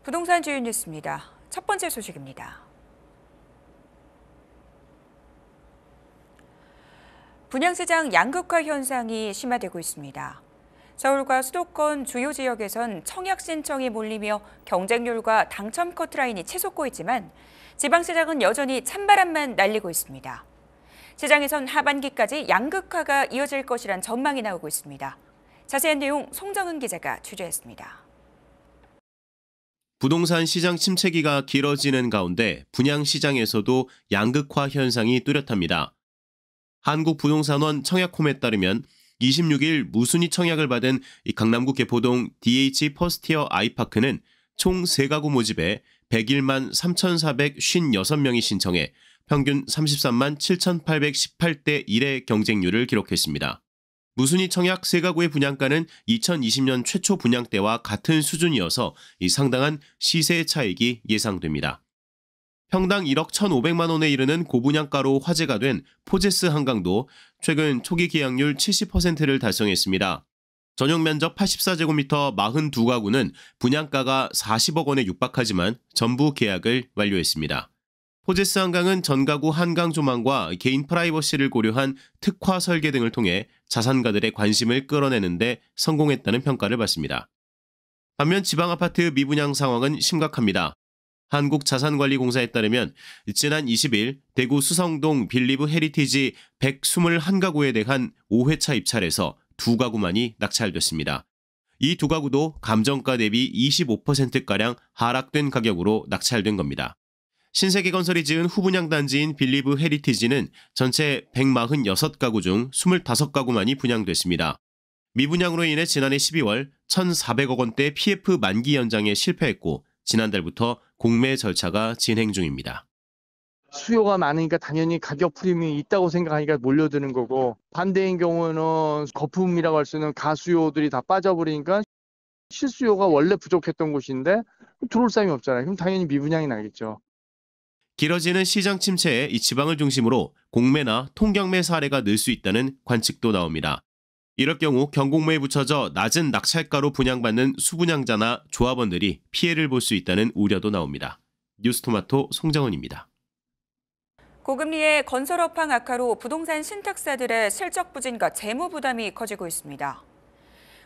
부동산 주요 뉴스입니다. 첫 번째 소식입니다. 분양시장 양극화 현상이 심화되고 있습니다. 서울과 수도권 주요 지역에선 청약 신청이 몰리며 경쟁률과 당첨 커트라인이 치솟고 있지만 지방시장은 여전히 찬바람만 날리고 있습니다. 시장에선 하반기까지 양극화가 이어질 것이란 전망이 나오고 있습니다. 자세한 내용 송정은 기자가 취재했습니다. 부동산 시장 침체기가 길어지는 가운데 분양시장에서도 양극화 현상이 뚜렷합니다. 한국부동산원 청약홈에 따르면 26일 무순위 청약을 받은 강남구 개포동 DH 퍼스티어 아이파크는 총 3가구 모집에 101만 3,456명이 신청해 평균 33만 7,818대 1의 경쟁률을 기록했습니다. 무순위 청약 3가구의 분양가는 2020년 최초 분양 때와 같은 수준이어서 상당한 시세 차익이 예상됩니다. 평당 1억 1,500만 원에 이르는 고분양가로 화제가 된 포제스 한강도 최근 초기 계약률 70%를 달성했습니다. 전용 면적 84제곱미터 42가구는 분양가가 40억 원에 육박하지만 전부 계약을 완료했습니다. 포제스 한강은 전가구 한강 조망과 개인 프라이버시를 고려한 특화 설계 등을 통해 자산가들의 관심을 끌어내는 데 성공했다는 평가를 받습니다. 반면 지방아파트 미분양 상황은 심각합니다. 한국자산관리공사에 따르면 지난 20일 대구 수성동 빌리브 헤리티지 121가구에 대한 5회차 입찰에서 2가구만이 낙찰됐습니다. 이 2가구도 감정가 대비 25%가량 하락된 가격으로 낙찰된 겁니다. 신세계건설이 지은 후분양 단지인 빌리브 헤리티지는 전체 146가구 중 25가구만이 분양됐습니다. 미분양으로 인해 지난해 12월 1,400억 원대 PF 만기 연장에 실패했고 지난달부터 공매 절차가 진행 중입니다. 수요가 많으니까 당연히 가격 프리미엄이 있다고 생각하니까 몰려드는 거고, 반대인 경우는 거품이라고 할 수 있는 가수요들이 다 빠져버리니까 실수요가 원래 부족했던 곳인데 들어올 사람이 없잖아요. 그럼 당연히 미분양이 나겠죠. 길어지는 시장 침체에 이 지방을 중심으로 공매나 통경매 사례가 늘 수 있다는 관측도 나옵니다. 이럴 경우 경공매에 붙여져 낮은 낙찰가로 분양받는 수분양자나 조합원들이 피해를 볼 수 있다는 우려도 나옵니다. 뉴스토마토 송정은입니다. 고금리의 건설업황 악화로 부동산 신탁사들의 실적 부진과 재무 부담이 커지고 있습니다.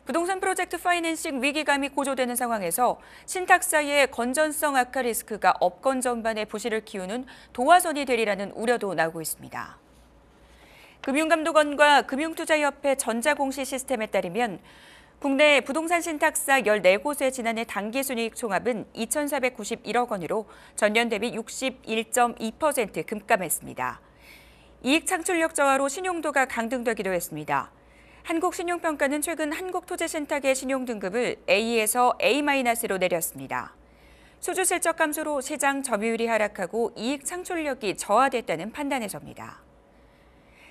부동산 프로젝트 파이낸싱 위기감이 고조되는 상황에서 신탁사의 건전성 악화 리스크가 업권 전반의 부실을 키우는 도화선이 되리라는 우려도 나오고 있습니다. 금융감독원과 금융투자협회 전자공시 시스템에 따르면 국내 부동산 신탁사 14곳의 지난해 당기순이익 총합은 2,491억 원으로 전년 대비 61.2% 급감했습니다. 이익 창출력 저하로 신용도가 강등되기도 했습니다. 한국신용평가는 최근 한국토지신탁의 신용등급을 A에서 A-로 내렸습니다. 수주 실적 감소로 시장 점유율이 하락하고 이익 창출력이 저하됐다는 판단에서입니다.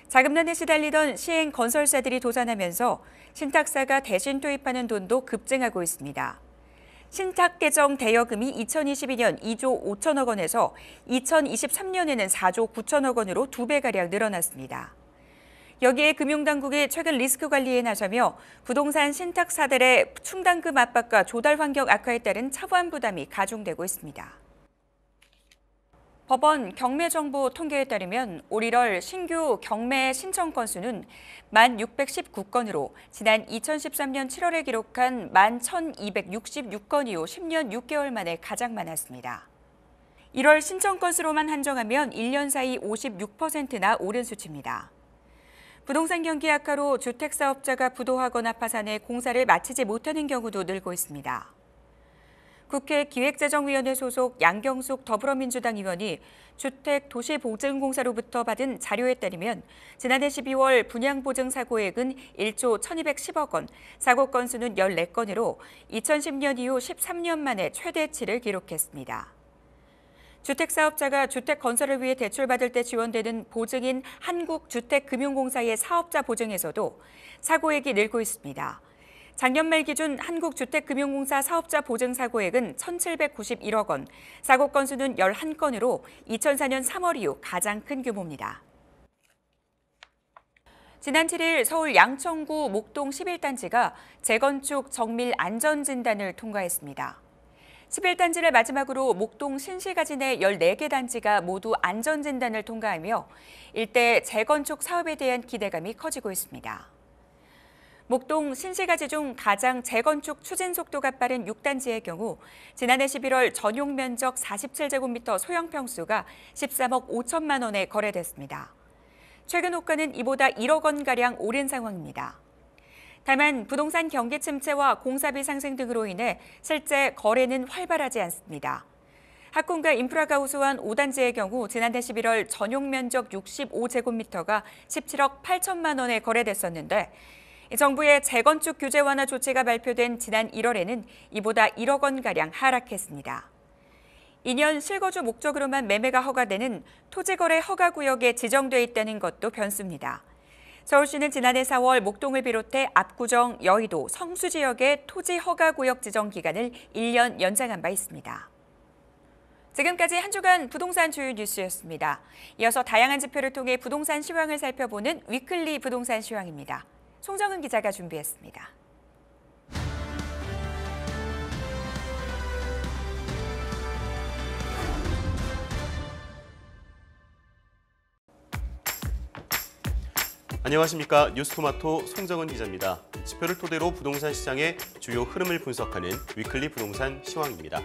자금난에 시달리던 시행 건설사들이 도산하면서 신탁사가 대신 투입하는 돈도 급증하고 있습니다. 신탁 개정 대여금이 2022년 2조 5천억 원에서 2023년에는 4조 9천억 원으로 2배가량 늘어났습니다. 여기에 금융당국이 최근 리스크 관리에 나서며 부동산 신탁사들의 충당금 압박과 조달 환경 악화에 따른 차부한 부담이 가중되고 있습니다. 법원 경매정보 통계에 따르면 올 1월 신규 경매 신청 건수는 1,619건으로 지난 2013년 7월에 기록한 11,266건 이후 10년 6개월 만에 가장 많았습니다. 1월 신청 건수로만 한정하면 1년 사이 56%나 오른 수치입니다. 부동산 경기 악화로 주택사업자가 부도하거나 파산해 공사를 마치지 못하는 경우도 늘고 있습니다. 국회 기획재정위원회 소속 양경숙 더불어민주당 의원이 주택도시보증공사로부터 받은 자료에 따르면 지난해 12월 분양보증 사고액은 1조 1,210억 원, 사고 건수는 14건으로 2010년 이후 13년 만에 최대치를 기록했습니다. 주택사업자가 주택 건설을 위해 대출받을 때 지원되는 보증인 한국주택금융공사의 사업자 보증에서도 사고액이 늘고 있습니다. 작년 말 기준 한국주택금융공사 사업자 보증 사고액은 1,791억 원, 사고 건수는 11건으로 2004년 3월 이후 가장 큰 규모입니다. 지난 7일 서울 양천구 목동 11단지가 재건축 정밀 안전진단을 통과했습니다. 11단지를 마지막으로 목동 신시가지 내 14개 단지가 모두 안전진단을 통과하며 일대 재건축 사업에 대한 기대감이 커지고 있습니다. 목동 신시가지 중 가장 재건축 추진 속도가 빠른 6단지의 경우 지난해 11월 전용 면적 47제곱미터 소형 평수가 13억 5천만 원에 거래됐습니다. 최근 호가는 이보다 1억 원가량 오른 상황입니다. 다만 부동산 경기 침체와 공사비 상승 등으로 인해 실제 거래는 활발하지 않습니다. 학군과 인프라가 우수한 5단지의 경우 지난해 11월 전용 면적 65제곱미터가 17억 8천만 원에 거래됐었는데 정부의 재건축 규제 완화 조치가 발표된 지난 1월에는 이보다 1억 원가량 하락했습니다. 2년 실거주 목적으로만 매매가 허가되는 토지거래 허가구역에 지정돼 있다는 것도 변수입니다. 서울시는 지난해 4월 목동을 비롯해 압구정, 여의도, 성수 지역의 토지 허가구역 지정 기간을 1년 연장한 바 있습니다. 지금까지 한 주간 부동산 주요 뉴스였습니다. 이어서 다양한 지표를 통해 부동산 시황을 살펴보는 위클리 부동산 시황입니다. 송정은 기자가 준비했습니다. 안녕하십니까. 뉴스토마토 송정은 기자입니다. 지표를 토대로 부동산 시장의 주요 흐름을 분석하는 위클리 부동산 시황입니다.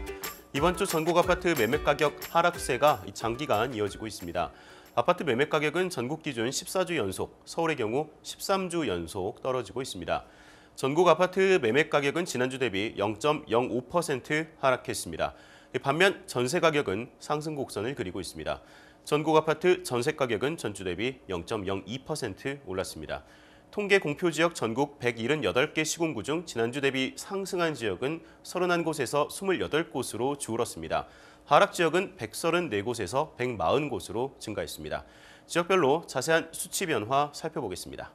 이번 주 전국 아파트 매매 가격 하락세가 장기간 이어지고 있습니다. 아파트 매매 가격은 전국 기준 14주 연속, 서울의 경우 13주 연속 떨어지고 있습니다. 전국 아파트 매매 가격은 지난주 대비 0.05% 하락했습니다. 반면 전세 가격은 상승 곡선을 그리고 있습니다. 전국 아파트 전세 가격은 전주 대비 0.02% 올랐습니다. 통계 공표 지역 전국 178개 시군구 중 지난주 대비 상승한 지역은 31곳에서 28곳으로 줄었습니다. 하락 지역은 134곳에서 140곳으로 증가했습니다. 지역별로 자세한 수치 변화 살펴보겠습니다.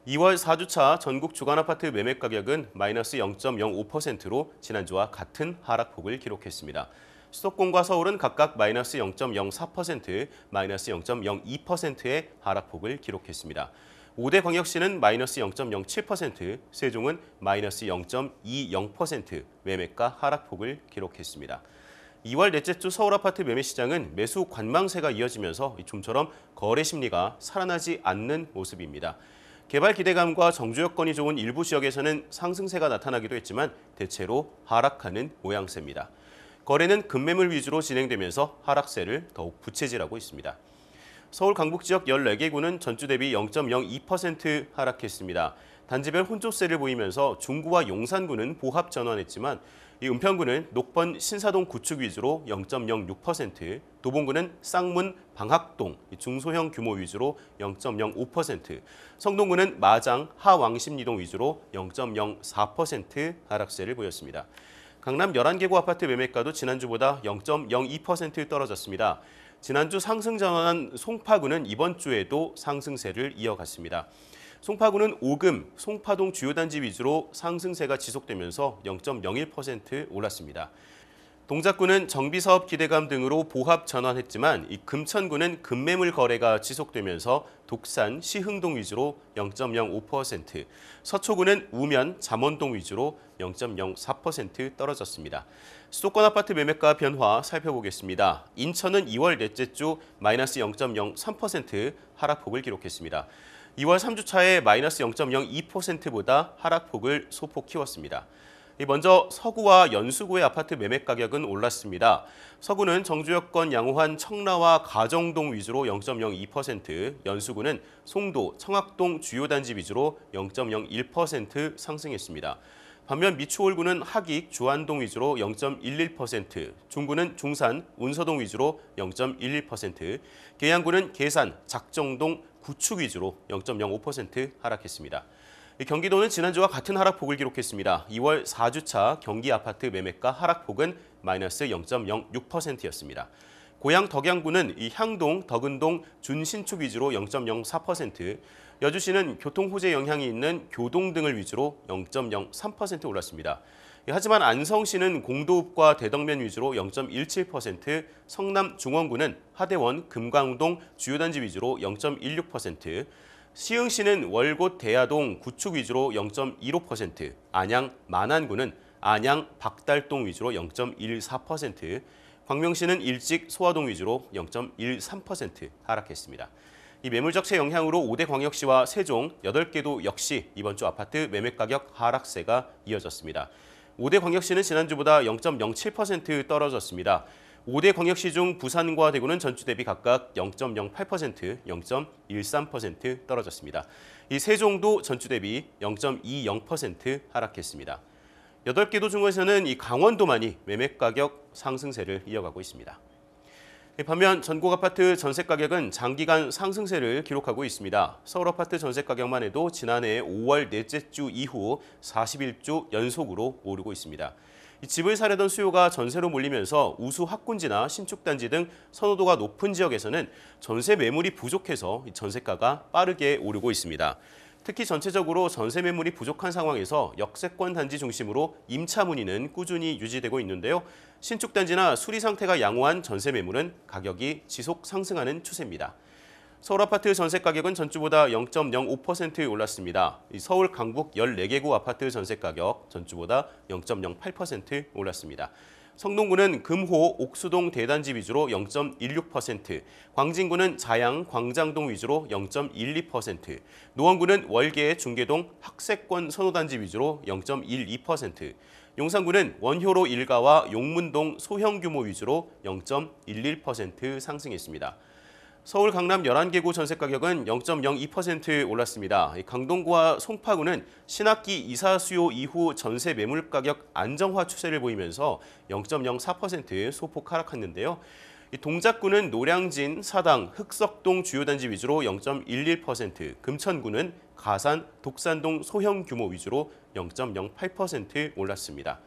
2월 4주차 전국 주간 아파트 매매 가격은 마이너스 0.05%로 지난주와 같은 하락폭을 기록했습니다. 수도권과 서울은 각각 마이너스 0.04%, 마이너스 0.02%의 하락폭을 기록했습니다. 5대 광역시는 마이너스 0.07%, 세종은 마이너스 0.20% 매매가 하락폭을 기록했습니다. 2월 넷째 주 서울 아파트 매매 시장은 매수 관망세가 이어지면서 좀처럼 거래 심리가 살아나지 않는 모습입니다. 개발 기대감과 정주 여건이 좋은 일부 지역에서는 상승세가 나타나기도 했지만 대체로 하락하는 모양새입니다. 거래는 급매물 위주로 진행되면서 하락세를 더욱 부채질하고 있습니다. 서울 강북 지역 14개 구는 전주 대비 0.02% 하락했습니다. 단지별 혼조세를 보이면서 중구와 용산구는 보합 전환했지만 이 은평구는 녹번 신사동 구축 위주로 0.06%, 도봉구는 쌍문 방학동 중소형 규모 위주로 0.05%, 성동구는 마장 하왕십리동 위주로 0.04% 하락세를 보였습니다. 강남 11개구 아파트 매매가도 지난주보다 0.02% 떨어졌습니다. 지난주 상승 전환한 송파구는 이번 주에도 상승세를 이어갔습니다. 송파구는 오금, 송파동 주요 단지 위주로 상승세가 지속되면서 0.01% 올랐습니다. 동작구는 정비사업 기대감 등으로 보합 전환했지만 이 금천구는 급매물 거래가 지속되면서 독산, 시흥동 위주로 0.05%, 서초구는 우면, 잠원동 위주로 0.04% 떨어졌습니다. 수도권 아파트 매매가 변화 살펴보겠습니다. 인천은 2월 넷째 주 마이너스 0.03% 하락폭을 기록했습니다. 2월 3주차에 마이너스 0.02%보다 하락폭을 소폭 키웠습니다. 먼저 서구와 연수구의 아파트 매매 가격은 올랐습니다. 서구는 정주여건 양호한 청라와 가정동 위주로 0.02%, 연수구는 송도, 청학동 주요 단지 위주로 0.01% 상승했습니다. 반면 미추홀구는 하익, 주안동 위주로 0.11%, 중구는 중산, 운서동 위주로 0.11%, 계양구는 계산, 작정동, 구축 위주로 0.05% 하락했습니다. 경기도는 지난주와 같은 하락폭을 기록했습니다. 2월 4주차 경기 아파트 매매가 하락폭은 마이너스 0.06%였습니다. 고양 덕양구는 이 향동, 덕은동, 준신축 위주로 0.04%, 여주시는 교통 호재 영향이 있는 교동 등을 위주로 0.03% 올랐습니다. 하지만 안성시는 공도읍과 대덕면 위주로 0.17%, 성남 중원구는 하대원, 금강동 주요 단지 위주로 0.16%, 시흥시는 월곶 대야동 구축 위주로 0.15%, 안양 만안구는 안양 박달동 위주로 0.14%, 광명시는 일찍 소화동 위주로 0.13% 하락했습니다. 이 매물 적체 영향으로 5대 광역시와 세종, 8개도 역시 이번 주 아파트 매매 가격 하락세가 이어졌습니다. 5대 광역시는 지난주보다 0.07% 떨어졌습니다. 5대 광역시 중 부산과 대구는 전주 대비 각각 0.08%, 0.13% 떨어졌습니다. 이 세종도 전주 대비 0.20% 하락했습니다. 8개도 중에서는 이 강원도만이 매매 가격 상승세를 이어가고 있습니다. 반면 전국 아파트 전세 가격은 장기간 상승세를 기록하고 있습니다. 서울 아파트 전세 가격만 해도 지난해 5월 넷째 주 이후 41주 연속으로 오르고 있습니다. 집을 사려던 수요가 전세로 몰리면서 우수 학군지나 신축 단지 등 선호도가 높은 지역에서는 전세 매물이 부족해서 전세가가 빠르게 오르고 있습니다. 특히 전체적으로 전세 매물이 부족한 상황에서 역세권 단지 중심으로 임차 문의는 꾸준히 유지되고 있는데요. 신축 단지나 수리 상태가 양호한 전세 매물은 가격이 지속 상승하는 추세입니다. 서울 아파트 전세 가격은 전주보다 0.05% 올랐습니다. 서울 강북 14개구 아파트 전세 가격 전주보다 0.08% 올랐습니다. 성동구는 금호, 옥수동 대단지 위주로 0.16%, 광진구는 자양, 광장동 위주로 0.12%, 노원구는 월계, 중계동, 학세권 선호단지 위주로 0.12%, 용산구는 원효로 일가와 용문동 소형 규모 위주로 0.11% 상승했습니다. 서울 강남 11개구 전세 가격은 0.02% 올랐습니다. 강동구와 송파구는 신학기 이사 수요 이후 전세 매물 가격 안정화 추세를 보이면서 0.04% 소폭 하락했는데요. 동작구는 노량진, 사당, 흑석동 주요 단지 위주로 0.11%, 금천구는 가산, 독산동 소형 규모 위주로 0.08% 올랐습니다.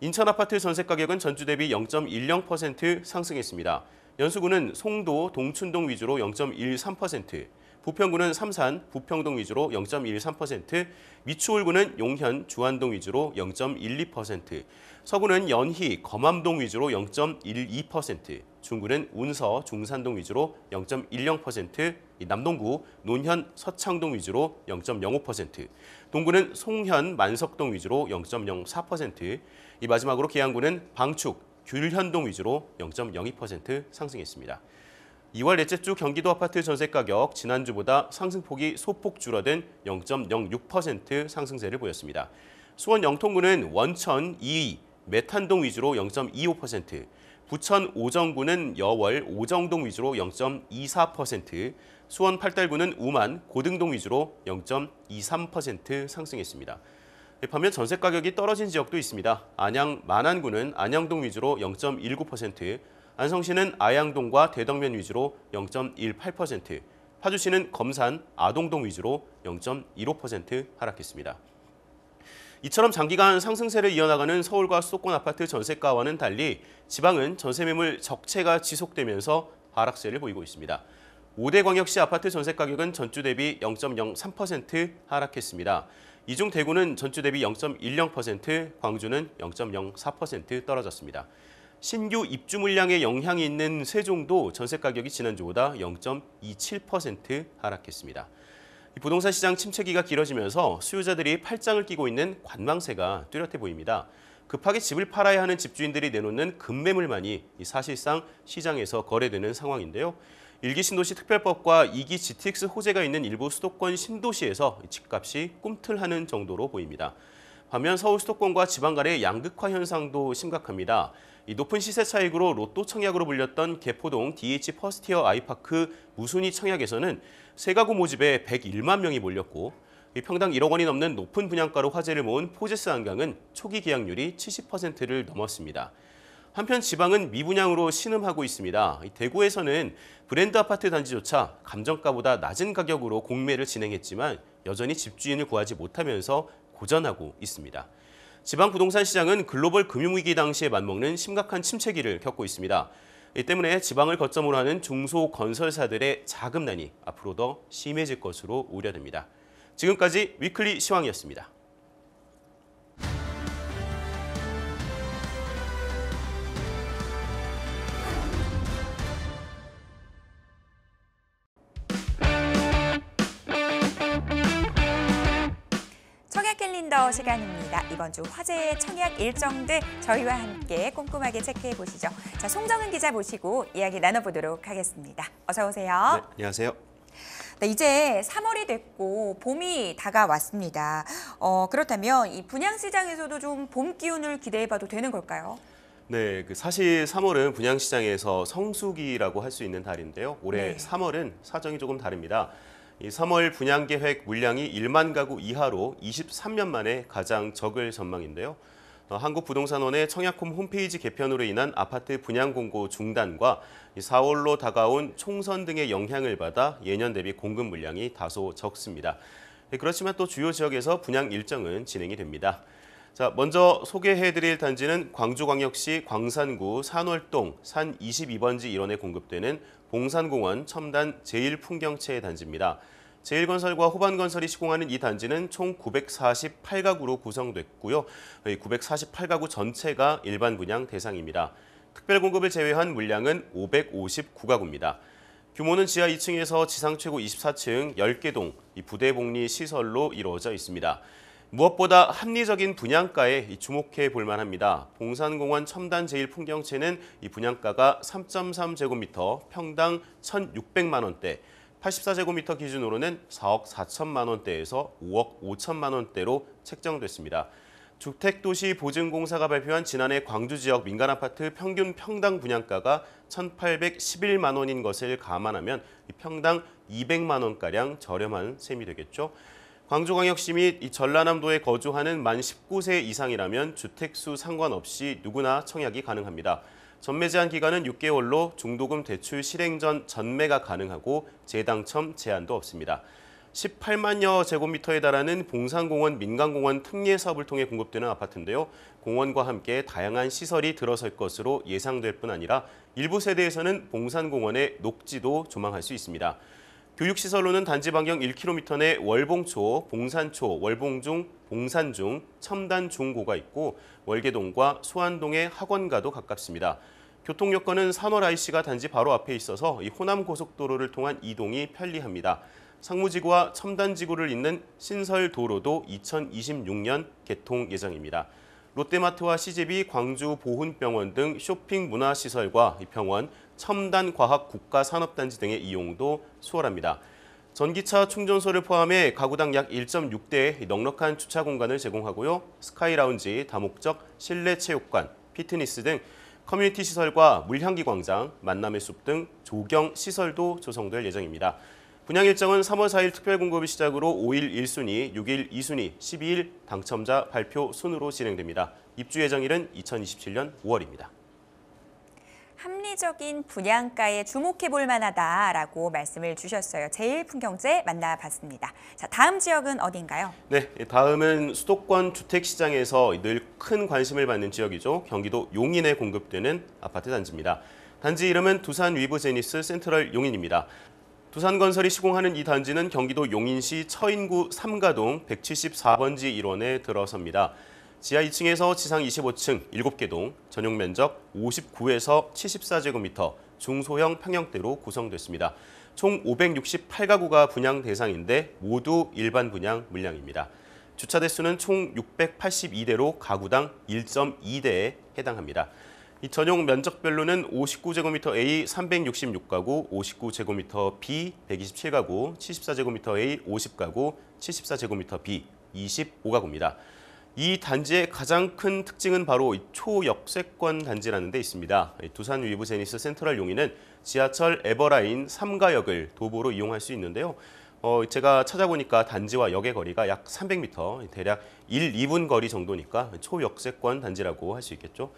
인천 아파트 전세 가격은 전주 대비 0.10% 상승했습니다. 연수구는 송도, 동춘동 위주로 0.13%, 부평구는 삼산, 부평동 위주로 0.13%, 미추홀구는 용현, 주안동 위주로 0.12%, 서구는 연희, 검암동 위주로 0.12%, 중구는 운서, 중산동 위주로 0.10%, 남동구, 논현, 서창동 위주로 0.05%, 동구는 송현, 만석동 위주로 0.04%, 마지막으로 계양구는 방축, 귤현동 위주로 0.02% 상승했습니다. 2월 넷째 주 경기도 아파트 전세 가격 지난주보다 상승폭이 소폭 줄어든 0.06% 상승세를 보였습니다. 수원 영통구는 원천, 이의, 메탄동 위주로 0.25%, 부천 오정구는 여월, 오정동 위주로 0.24%, 수원 팔달구는 우만, 고등동 위주로 0.23% 상승했습니다. 반면 전세 가격이 떨어진 지역도 있습니다. 안양 만안구는 안양동 위주로 0.19%, 안성시는 아양동과 대덕면 위주로 0.18%, 파주시는 검산, 아동동 위주로 0.15% 하락했습니다. 이처럼 장기간 상승세를 이어나가는 서울과 수도권 아파트 전세가와는 달리 지방은 전세 매물 적체가 지속되면서 하락세를 보이고 있습니다. 5대 광역시 아파트 전세 가격은 전주 대비 0.03% 하락했습니다. 이 중 대구는 전주 대비 0.10%, 광주는 0.04% 떨어졌습니다. 신규 입주 물량에 영향이 있는 세종도 전세 가격이 지난주보다 0.27% 하락했습니다. 부동산 시장 침체기가 길어지면서 수요자들이 팔짱을 끼고 있는 관망세가 뚜렷해 보입니다. 급하게 집을 팔아야 하는 집주인들이 내놓는 급매물만이 사실상 시장에서 거래되는 상황인데요. 1기 신도시 특별법과 2기 GTX 호재가 있는 일부 수도권 신도시에서 집값이 꿈틀하는 정도로 보입니다. 반면 서울 수도권과 지방 간의 양극화 현상도 심각합니다. 이 높은 시세 차익으로 로또 청약으로 불렸던 개포동 DH 퍼스티어 아이파크 무순위 청약에서는 세가구 모집에 101만 명이 몰렸고 평당 1억 원이 넘는 높은 분양가로 화제를 모은 포제스 한강은 초기 계약률이 70%를 넘었습니다. 한편 지방은 미분양으로 신음하고 있습니다. 대구에서는 브랜드 아파트 단지조차 감정가보다 낮은 가격으로 공매를 진행했지만 여전히 집주인을 구하지 못하면서 고전하고 있습니다. 지방 부동산 시장은 글로벌 금융위기 당시에 맞먹는 심각한 침체기를 겪고 있습니다. 이 때문에 지방을 거점으로 하는 중소건설사들의 자금난이 앞으로 더 심해질 것으로 우려됩니다. 지금까지 위클리 시황이었습니다. 캘린더 시간입니다. 이번 주 화제의 청약 일정들 저희와 함께 꼼꼼하게 체크해 보시죠. 자, 송정은 기자 모시고 이야기 나눠보도록 하겠습니다. 어서 오세요. 네, 안녕하세요. 네, 이제 3월이 됐고 봄이 다가왔습니다. 그렇다면 이 분양시장에서도 좀 봄 기운을 기대해봐도 되는 걸까요? 네, 사실 3월은 분양시장에서 성수기라고 할 수 있는 달인데요. 올해 네. 3월은 사정이 조금 다릅니다. 이 3월 분양계획 물량이 1만 가구 이하로 23년 만에 가장 적을 전망인데요. 한국부동산원의 청약홈 홈페이지 개편으로 인한 아파트 분양 공고 중단과 4월로 다가온 총선 등의 영향을 받아 예년 대비 공급 물량이 다소 적습니다. 그렇지만 또 주요 지역에서 분양 일정은 진행이 됩니다. 자, 먼저 소개해드릴 단지는 광주광역시 광산구 산월동 산 22번지 일원에 공급되는 봉산공원 첨단 제1풍경채 단지입니다. 제1건설과 호반건설이 시공하는 이 단지는 총 948가구로 구성됐고요. 948가구 전체가 일반 분양 대상입니다. 특별공급을 제외한 물량은 559가구입니다. 규모는 지하 2층에서 지상 최고 24층 10개 동 부대복리 시설로 이루어져 있습니다. 무엇보다 합리적인 분양가에 주목해 볼 만합니다. 봉산공원 첨단 제1풍경채는 이 분양가가 3.3제곱미터 평당 1,600만 원대, 84제곱미터 기준으로는 4억 4천만 원대에서 5억 5천만 원대로 책정됐습니다. 주택도시보증공사가 발표한 지난해 광주 지역 민간아파트 평균 평당 분양가가 1,811만 원인 것을 감안하면 평당 200만 원가량 저렴한 셈이 되겠죠. 광주광역시 및 이 전라남도에 거주하는 만 19세 이상이라면 주택수 상관없이 누구나 청약이 가능합니다. 전매 제한 기간은 6개월로 중도금 대출 실행 전 전매가 가능하고 재당첨 제한도 없습니다. 18만여 제곱미터에 달하는 봉산공원 민간공원 특례 사업을 통해 공급되는 아파트인데요. 공원과 함께 다양한 시설이 들어설 것으로 예상될 뿐 아니라 일부 세대에서는 봉산공원의 녹지도 조망할 수 있습니다. 교육시설로는 단지 반경 1km 내 월봉초, 봉산초, 월봉중, 봉산중, 첨단중고가 있고 월계동과 소안동의 학원가도 가깝습니다. 교통 여건은 산월 IC가 단지 바로 앞에 있어서 이 호남고속도로를 통한 이동이 편리합니다. 상무지구와 첨단지구를 잇는 신설도로도 2026년 개통 예정입니다. 롯데마트와 CJB, 광주 보훈병원 등 쇼핑 문화시설과 병원, 첨단과학 국가산업단지 등의 이용도 수월합니다. 전기차 충전소를 포함해 가구당 약 1.6대의 넉넉한 주차 공간을 제공하고요. 스카이라운지, 다목적 실내 체육관, 피트니스 등 커뮤니티 시설과 물향기 광장, 만남의 숲 등 조경 시설도 조성될 예정입니다. 분양 일정은 3월 4일 특별공급을 시작으로 5일 1순위, 6일 2순위, 12일 당첨자 발표 순으로 진행됩니다. 입주 예정일은 2027년 5월입니다. 합리적인 분양가에 주목해 볼 만하다라고 말씀을 주셨어요. 제1풍경채 만나봤습니다. 자, 다음 지역은 어딘가요? 네, 다음은 수도권 주택시장에서 늘 큰 관심을 받는 지역이죠. 경기도 용인에 공급되는 아파트 단지입니다. 단지 이름은 두산 위브제니스 센트럴 용인입니다. 두산건설이 시공하는 이 단지는 경기도 용인시 처인구 3가동 174번지 일원에 들어섭니다. 지하 2층에서 지상 25층 7개 동, 전용 면적 59에서 74제곱미터, 중소형 평형대로 구성됐습니다. 총 568가구가 분양 대상인데 모두 일반 분양 물량입니다. 주차 대수는 총 682대로 가구당 1.2대에 해당합니다. 이 전용 면적별로는 59제곱미터 A 366가구, 59제곱미터 B 127가구, 74제곱미터 A 50가구, 74제곱미터 B 25가구입니다. 이 단지의 가장 큰 특징은 바로 초역세권 단지라는 데 있습니다. 두산 위브제니스 센트럴 용인은 지하철 에버라인 3가역을 도보로 이용할 수 있는데요. 제가 찾아보니까 단지와 역의 거리가 약 300m, 대략 1, 2분 거리 정도니까 초역세권 단지라고 할 수 있겠죠.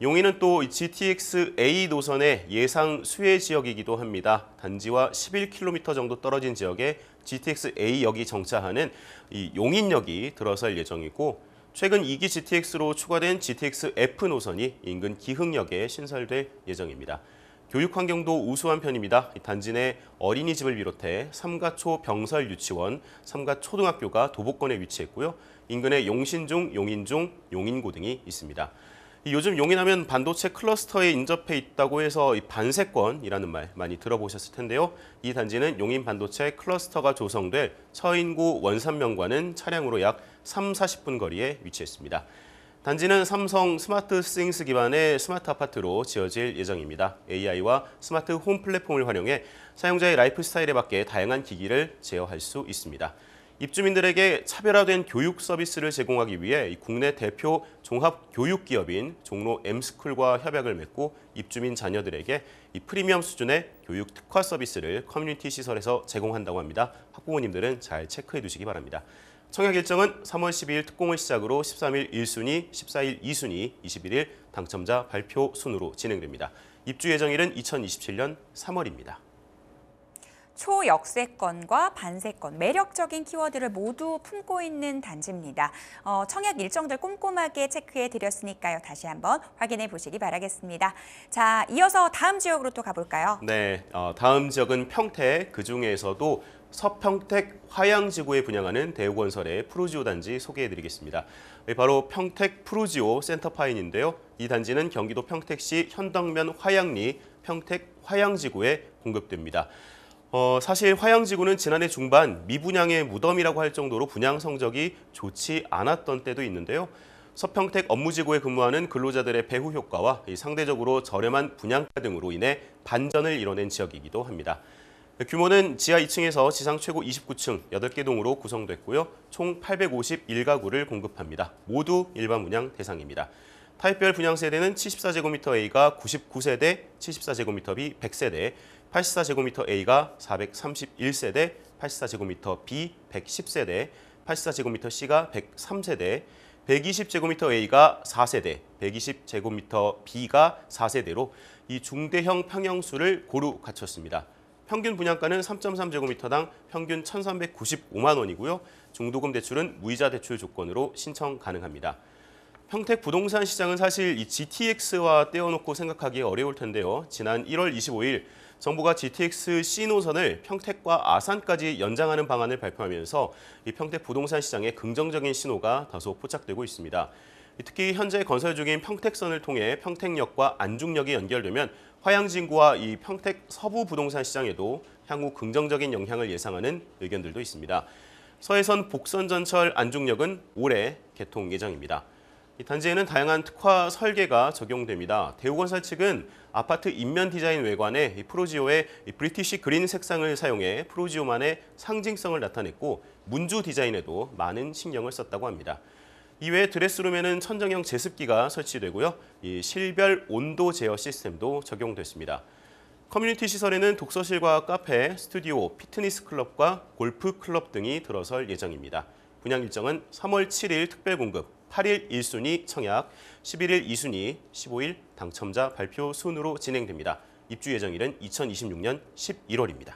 용인은 또 GTX A 노선의 예상 수혜 지역이기도 합니다. 단지와 11km 정도 떨어진 지역에 GTX A역이 정차하는 이 용인역이 들어설 예정이고 최근 2기 GTX로 추가된 GTX F 노선이 인근 기흥역에 신설될 예정입니다. 교육 환경도 우수한 편입니다. 단지 내 어린이집을 비롯해 삼가초 병설 유치원, 삼가초등학교가 도보권에 위치했고요. 인근에 용신중, 용인중, 용인고 등이 있습니다. 요즘 용인하면 반도체 클러스터에 인접해 있다고 해서 이 반세권이라는 말 많이 들어보셨을 텐데요. 이 단지는 용인 반도체 클러스터가 조성될 처인구 원산명과는 차량으로 약 30-40분 거리에 위치했습니다. 단지는 삼성 스마트 싱스 기반의 스마트 아파트로 지어질 예정입니다. AI와 스마트 홈 플랫폼을 활용해 사용자의 라이프 스타일에 맞게 다양한 기기를 제어할 수 있습니다. 입주민들에게 차별화된 교육 서비스를 제공하기 위해 국내 대표 종합교육기업인 종로 M스쿨과 협약을 맺고 입주민 자녀들에게 이 프리미엄 수준의 교육 특화 서비스를 커뮤니티 시설에서 제공한다고 합니다. 학부모님들은 잘 체크해 두시기 바랍니다. 청약 일정은 3월 12일 특공을 시작으로 13일 1순위, 14일 2순위, 21일 당첨자 발표 순으로 진행됩니다. 입주 예정일은 2027년 3월입니다. 초역세권과 반세권, 매력적인 키워드를 모두 품고 있는 단지입니다. 청약 일정들 꼼꼼하게 체크해 드렸으니까요. 다시 한번 확인해 보시기 바라겠습니다. 자, 이어서 다음 지역으로 또 가볼까요? 네, 다음 지역은 평택, 그중에서도 서평택 화양지구에 분양하는 대우건설의 프루지오 단지 소개해드리겠습니다. 바로 평택 프루지오 센터파인인데요. 이 단지는 경기도 평택시 현덕면 화양리 평택 화양지구에 공급됩니다. 사실 화양지구는 지난해 중반 미분양의 무덤이라고 할 정도로 분양 성적이 좋지 않았던 때도 있는데요. 서평택 업무지구에 근무하는 근로자들의 배후 효과와 상대적으로 저렴한 분양가 등으로 인해 반전을 이뤄낸 지역이기도 합니다. 규모는 지하 2층에서 지상 최고 29층 8개 동으로 구성됐고요. 총 851가구를 공급합니다. 모두 일반 분양 대상입니다. 타입별 분양 세대는 74제곱미터 A가 99세대, 74제곱미터 B 100세대, 84제곱미터 A가 431세대, 84제곱미터 B 110세대, 84제곱미터 C가 103세대, 120제곱미터 A가 4세대, 120제곱미터 B가 4세대로 이 중대형 평형수를 고루 갖췄습니다. 평균 분양가는 3.3제곱미터당 평균 1,395만 원이고요. 중도금 대출은 무이자 대출 조건으로 신청 가능합니다. 평택 부동산 시장은 사실 이 GTX와 떼어놓고 생각하기 어려울 텐데요. 지난 1월 25일 정부가 GTX C 노선을 평택과 아산까지 연장하는 방안을 발표하면서 이 평택 부동산 시장에 긍정적인 신호가 다소 포착되고 있습니다. 특히 현재 건설 중인 평택선을 통해 평택역과 안중역이 연결되면 화양진구와 이 평택 서부 부동산 시장에도 향후 긍정적인 영향을 예상하는 의견들도 있습니다. 서해선 복선전철 안중역은 올해 개통 예정입니다. 이 단지에는 다양한 특화 설계가 적용됩니다. 대우건설 측은 아파트 인면 디자인 외관에 프로지오의 브리티시 그린 색상을 사용해 프로지오만의 상징성을 나타냈고 문주 디자인에도 많은 신경을 썼다고 합니다. 이외에 드레스룸에는 천정형 제습기가 설치되고요. 이 실별 온도 제어 시스템도 적용됐습니다. 커뮤니티 시설에는 독서실과 카페, 스튜디오, 피트니스 클럽과 골프 클럽 등이 들어설 예정입니다. 분양 일정은 3월 7일 특별 공급, 8일 1순위 청약, 11일 2순위, 15일 당첨자 발표 순으로 진행됩니다. 입주 예정일은 2026년 11월입니다.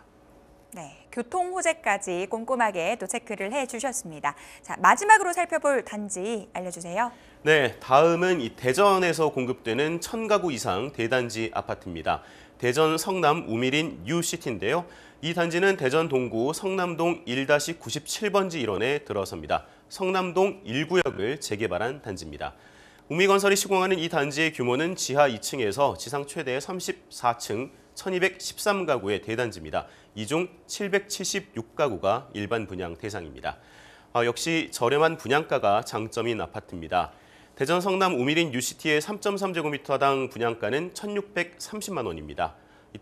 네, 교통 호재까지 꼼꼼하게 또 체크를 해주셨습니다. 자, 마지막으로 살펴볼 단지 알려주세요. 네, 다음은 이 대전에서 공급되는 1000가구 이상 대단지 아파트입니다. 대전 성남 우미린 뉴시티인데요. 이 단지는 대전 동구 성남동 1-97번지 일원에 들어섭니다. 성남동 1구역을 재개발한 단지입니다. 우미건설이 시공하는 이 단지의 규모는 지하 2층에서 지상 최대 34층 1213가구의 대단지입니다. 이 중 776가구가 일반 분양 대상입니다. 역시 저렴한 분양가가 장점인 아파트입니다. 대전 성남 우미린 뉴시티의 3.3제곱미터당 분양가는 1,630만 원입니다.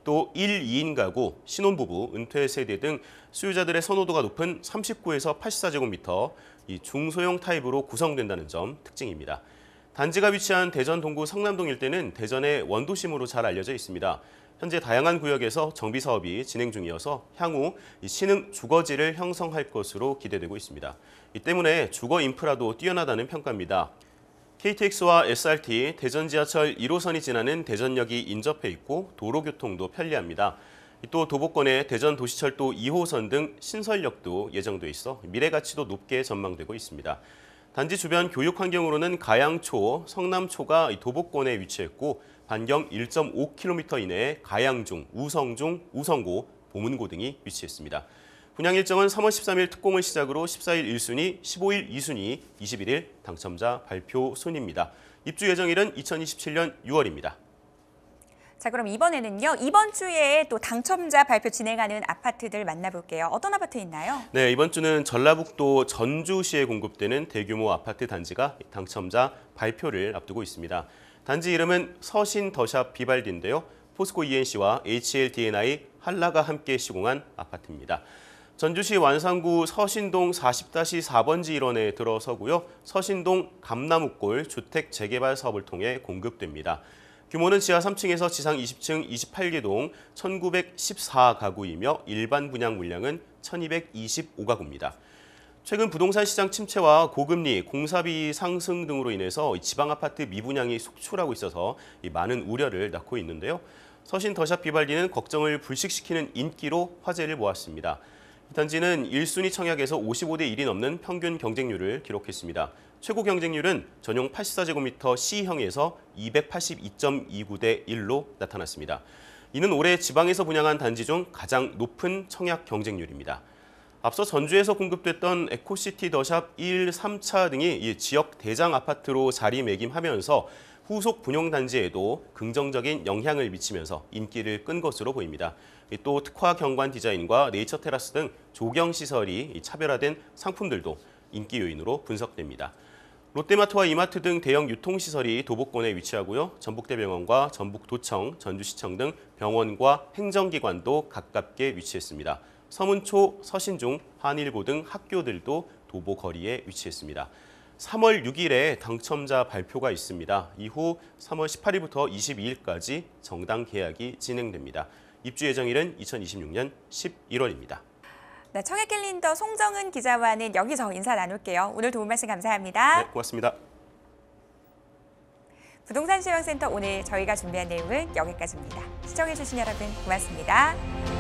또 1, 2인 가구, 신혼부부, 은퇴 세대 등 수요자들의 선호도가 높은 39에서 84제곱미터, 이 중소형 타입으로 구성된다는 점 특징입니다. 단지가 위치한 대전 동구 성남동 일대는 대전의 원도심으로 잘 알려져 있습니다. 현재 다양한 구역에서 정비 사업이 진행 중이어서 향후 신흥 주거지를 형성할 것으로 기대되고 있습니다. 이 때문에 주거 인프라도 뛰어나다는 평가입니다. KTX와 SRT, 대전 지하철 1호선이 지나는 대전역이 인접해 있고 도로교통도 편리합니다. 또 도보권에 대전 도시철도 2호선 등 신설역도 예정돼 있어 미래 가치도 높게 전망되고 있습니다. 단지 주변 교육 환경으로는 가양초, 성남초가 도보권에 위치했고 반경 1.5km 이내에 가양중, 우성중, 우성고, 보문고 등이 위치했습니다. 분양 일정은 3월 13일 특공을 시작으로 14일 1순위, 15일 2순위, 21일 당첨자 발표 순입니다. 입주 예정일은 2027년 6월입니다. 자, 그럼 이번에는요. 이번 주에 또 당첨자 발표 진행하는 아파트들 만나볼게요. 어떤 아파트 있나요? 네, 이번 주는 전라북도 전주시에 공급되는 대규모 아파트 단지가 당첨자 발표를 앞두고 있습니다. 단지 이름은 서신 더샵 비발디인데요. 포스코 ENC와 HLDNI, 한라가 함께 시공한 아파트입니다. 전주시 완산구 서신동 40-4번지 일원에 들어서고요. 서신동 감나무골 주택 재개발 사업을 통해 공급됩니다. 규모는 지하 3층에서 지상 20층 28개 동 1914가구이며 일반 분양 물량은 1225가구입니다. 최근 부동산 시장 침체와 고금리, 공사비 상승 등으로 인해서 지방 아파트 미분양이 속출하고 있어서 많은 우려를 낳고 있는데요. 서신 더샵 비발디는 걱정을 불식시키는 인기로 화제를 모았습니다. 이 단지는 1순위 청약에서 55대 1이 넘는 평균 경쟁률을 기록했습니다. 최고 경쟁률은 전용 84제곱미터 C형에서 282.29대 1로 나타났습니다. 이는 올해 지방에서 분양한 단지 중 가장 높은 청약 경쟁률입니다. 앞서 전주에서 공급됐던 에코시티 더샵 1, 3차 등이 이 지역 대장 아파트로 자리매김하면서 후속 분용단지에도 긍정적인 영향을 미치면서 인기를 끈 것으로 보입니다. 또 특화 경관 디자인과 네이처 테라스 등 조경시설이 차별화된 상품들도 인기 요인으로 분석됩니다. 롯데마트와 이마트 등 대형 유통시설이 도보권에 위치하고요. 전북대병원과 전북도청, 전주시청 등 병원과 행정기관도 가깝게 위치했습니다. 서문초, 서신중, 한일고 등 학교들도 도보거리에 위치했습니다. 3월 6일에 당첨자 발표가 있습니다. 이후 3월 18일부터 22일까지 정당 계약이 진행됩니다. 입주 예정일은 2026년 11월입니다. 네, 청약 캘린더 송정은 기자와는 여기서 인사 나눌게요. 오늘 도움 말씀 감사합니다. 네, 고맙습니다. 부동산 실황센터 오늘 저희가 준비한 내용은 여기까지입니다. 시청해주신 여러분 고맙습니다.